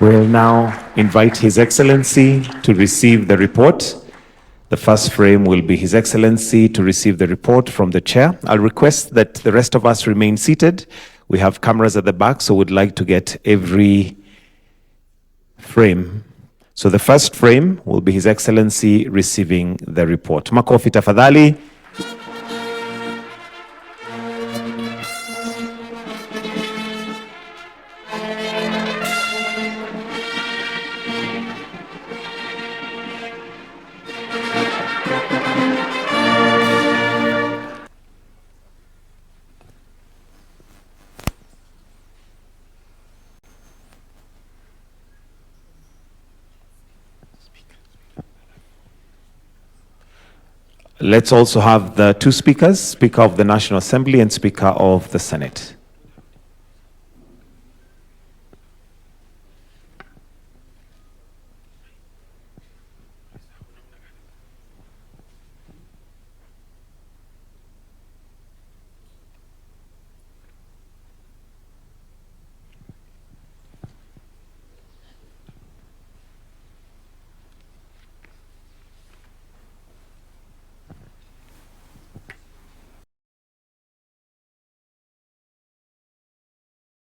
We'll now invite His Excellency to receive the report. The first frame will be His Excellency to receive the report from the Chair. I'll request that the rest of us remain seated. We have cameras at the back, so we'd like to get every frame. So the first frame will be His Excellency receiving the report. Makofi tafadhali. Let's also have the two speakers, Speaker of the National Assembly and Speaker of the Senate.